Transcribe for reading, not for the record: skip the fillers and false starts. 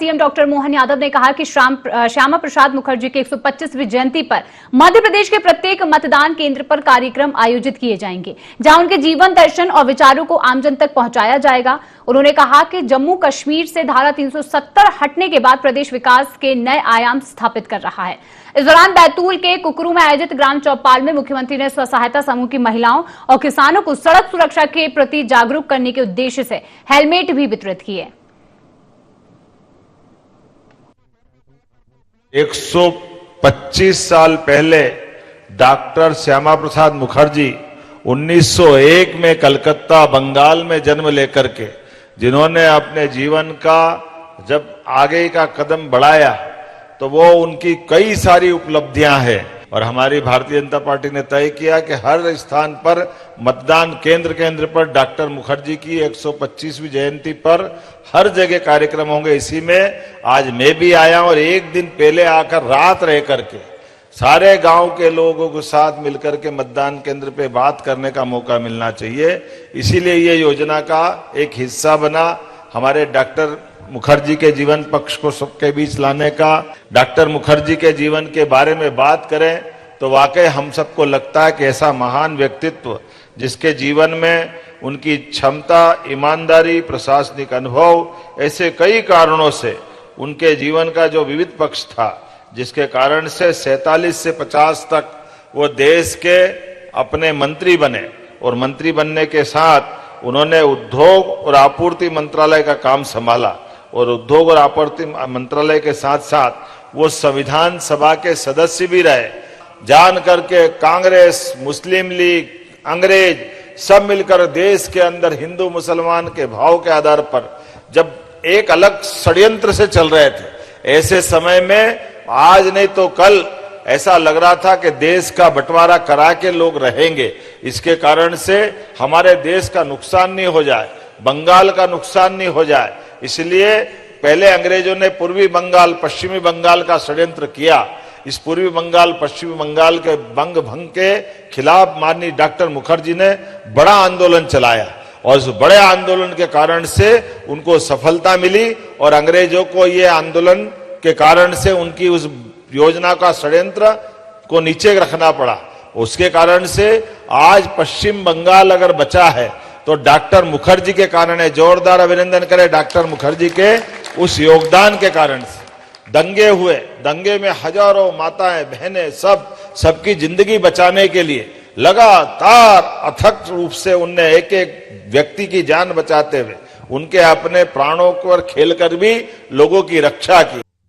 CM doctor Mohan Yadav ने कहा कि श्यामा प्रसाद मुखर्जी की 125वीं जयंती पर मध्य प्रदेश के प्रत्येक मतदान केंद्र पर कार्यक्रम आयोजित किए जाएंगे, जहां उनके जीवन दर्शन और विचारों को आमजन तक पहुंचाया जाएगा। उन्होंने कहा कि जम्मू कश्मीर से धारा 370 हटने के बाद प्रदेश विकास के नए आयाम स्थापित कर रहा है। इस दौरान बैतूल के कुकरू में आयोजित ग्राम चौपाल में मुख्यमंत्री ने स्व सहायता समूह की महिलाओं और किसानों को सड़क सुरक्षा के प्रति जागरूक करने के उद्देश्य से हेलमेट भी वितरित किए। 125 साल पहले डॉक्टर श्यामा प्रसाद मुखर्जी 1901 में कलकत्ता बंगाल में जन्म लेकर के जिन्होंने अपने जीवन का जब आगे का कदम बढ़ाया तो वो उनकी कई सारी उपलब्धियां हैं और हमारी भारतीय जनता पार्टी ने तय किया कि हर स्थान पर मतदान केंद्र पर डॉक्टर मुखर्जी की 125वीं जयंती पर हर जगह कार्यक्रम होंगे। इसी में आज मैं भी आया और एक दिन पहले आकर रात रह करके सारे गांव के लोगों के साथ मिलकर के मतदान केंद्र पे बात करने का मौका मिलना चाहिए। इसीलिए ये योजना का एक हिस्सा बना हमारे डॉक्टर मुखर्जी के जीवन पक्ष को सबके बीच लाने का। डॉक्टर मुखर्जी के जीवन के बारे में बात करें तो वाकई हम सबको लगता है कि ऐसा महान व्यक्तित्व जिसके जीवन में उनकी क्षमता, ईमानदारी, प्रशासनिक अनुभव, ऐसे कई कारणों से उनके जीवन का जो विविध पक्ष था जिसके कारण से 47 से 50 तक वो देश के अपने मंत्री बने और मंत्री बनने के साथ उन्होंने उद्योग और आपूर्ति मंत्रालय का काम संभाला और उद्योग और आपूर्ति मंत्रालय के साथ साथ वो संविधान सभा के सदस्य भी रहे। जान करके कांग्रेस, मुस्लिम लीग, अंग्रेज सब मिलकर देश के अंदर हिंदू मुसलमान के भाव के आधार पर जब एक अलग षड्यंत्र से चल रहे थे, ऐसे समय में आज नहीं तो कल ऐसा लग रहा था कि देश का बंटवारा करा के लोग रहेंगे, इसके कारण से हमारे देश का नुकसान नहीं हो जाए, बंगाल का नुकसान नहीं हो जाए। इसलिए पहले अंग्रेजों ने पूर्वी बंगाल, पश्चिमी बंगाल का षड्यंत्र किया। इस पूर्वी बंगाल, पश्चिमी बंगाल के बंग भंग के खिलाफ माननीय डॉक्टर मुखर्जी ने बड़ा आंदोलन चलाया और उस बड़े आंदोलन के कारण से उनको सफलता मिली और अंग्रेजों को ये आंदोलन के कारण से उनकी उस योजना का षड्यंत्र को नीचे रखना पड़ा। उसके कारण से आज पश्चिम बंगाल अगर बचा है तो डॉक्टर मुखर्जी के कारण है। जोरदार अभिनंदन करें डॉक्टर मुखर्जी के उस योगदान के कारण से। दंगे हुए, दंगे में हजारों माताएं, बहनें सबकी जिंदगी बचाने के लिए लगातार अथक रूप से उनने एक एक व्यक्ति की जान बचाते हुए उनके अपने प्राणों पर खेलकर भी लोगों की रक्षा की।